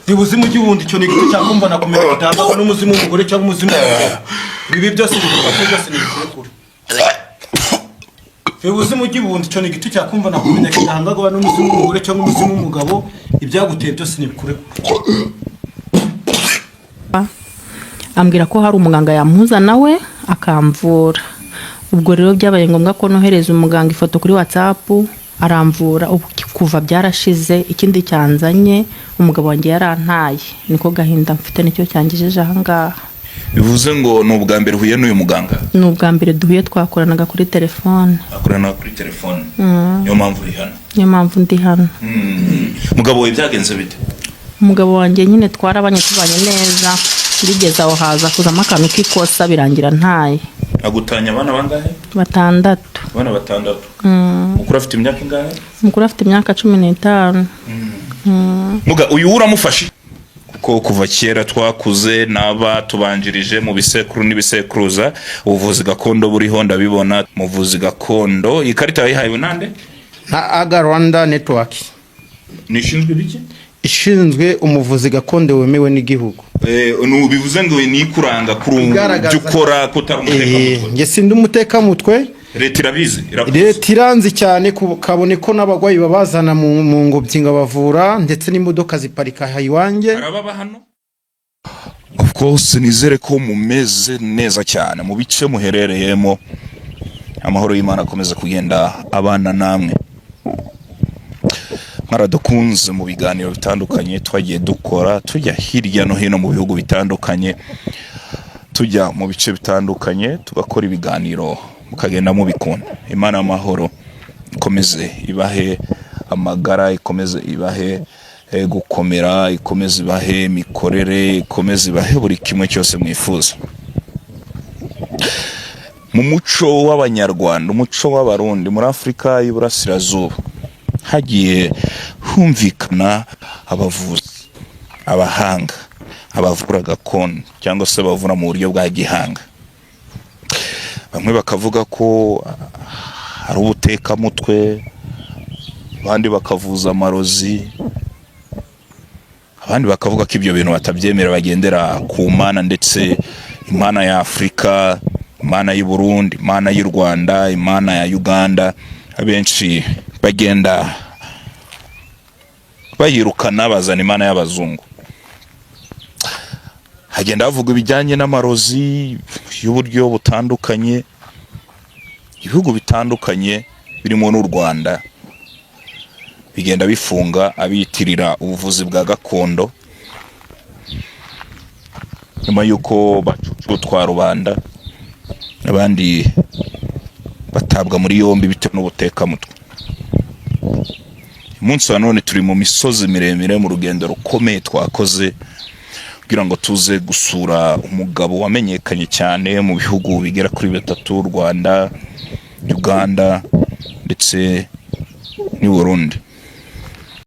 Ibuzimu cy'ubundi cyo ni gito cyakumva nakomera gitanga n'umuzimu w'umugore cyangwa umuzimu w'umugabo. Bibi byose ni kure. Ibuzimu cy'ubundi cyo ni gito cyakumva nakomera gitanga n'umuzimu w'umugore cyangwa umuzimu w'umugabo. Ibyaguteye byose ni kure. Ambwira ko hari umuganga yampuza nawe akamvura. Ubwo rero byabaye ngombwa ko nohereza umuganga ifoto kuri WhatsApp aramvura. Ubu kuva byarashize, ikindi cyanzanye umugabo wanjye yarantaye, niko gahinda mfite nicyo cyangijeje aha ngaha. Bivuze ngo ni ubwa mbere huye n'uyu muganga? Ni ubwa mbere duhuye, twakoranaga kuri telefone. Akorana kuri telefone? Niyo mpamvu uri hano? Niyo mpamvu ndi hano. Mugabo we byagenze bite? Umugabo wanjye nyine twarabanye tubanye neza, bigeze aho haza kuzamo akantu k'ikosa birangira ntaye. Agutanya abana bangahe? 6. Abana 6. Mukuru afite imyaka ingahe? Mukuru afite imyaka 15. Muga uyu uramufashe? Kuko kuva kera twakuze naba tubanjirije mu bisekuru n'ibisekuruza ubuvuzi gakondo buriho ndabibona. Muvuzi gakondo ikarita yayihawe nande? Na Aga Rwanda Network. Nishinzwe biki? Ishinzwe umuvuzi gakondo wemewe n'igihugu. Bivuze ngo ni kuranga byukora kutari umutekamutwe. Nge sindi umutekamutwe. Leta irabizi, Leta iranzi cyane kabone ko n'abagwayi babazana mu ngobyi ngabavura ndetse n'imodoka ziparika hayiwange. Arababa hano? Of course nizere ko mumeze neza cyane mu bice muherereyemo. Amahoro y'Imana akomeza kugenda abana namwe. Mwaradukunze mu biganiro bitandukanye twagiye dukora, tujya hirya no hino mu bihugu bitandukanye, tujya mu bice bitandukanye tugakora ibiganiro mukagenda mubikunda. Imana amahoro ikomeze ibahe amagara, ikomeze ibahe gukomera, ikomeze ibahe mikorere, ikomeze ibahe buri kimwe cyose mwifuza. Mu muco w'Abanyarwanda, umuco w'Abarundi muri Afrika y'Iburasirazuba hagiye humvikana abavuzi, abahanga, abavura gakondo cyangwa se bavura mu buryo bwa gihanga. Bamwe bakavuga ko ari ubutekamutwe, abandi bakavuza amarozi, abandi bakavuga ko ibyo bintu batabyemera, bagendera ku Mana, ndetse Imana ya Afrika, Imana y'u Burundi, Imana y'u Rwanda, Imana ya Uganda. Abenshi bagenda bayirukana bazana Imana y'abazungu. Hagenda havuga ibijyanye n'amarozi y'uburyo butandukanye. Ibihugu bitandukanye birimo n'u Rwanda bigenda bifunga abitirira ubuvuzi bwa gakondo nyuma yuko bacucutwa rubanda, abandi batabwa muri yombi bitewe n'ubutekamutwe. Umunsi wa none turi mu misozi miremire mu rugendo rukomeye twakoze kugira ngo tuze gusura umugabo wamenyekanye cyane mu bihugu bigera kuri 3: Rwanda, Uganda ndetse n'u Burundi.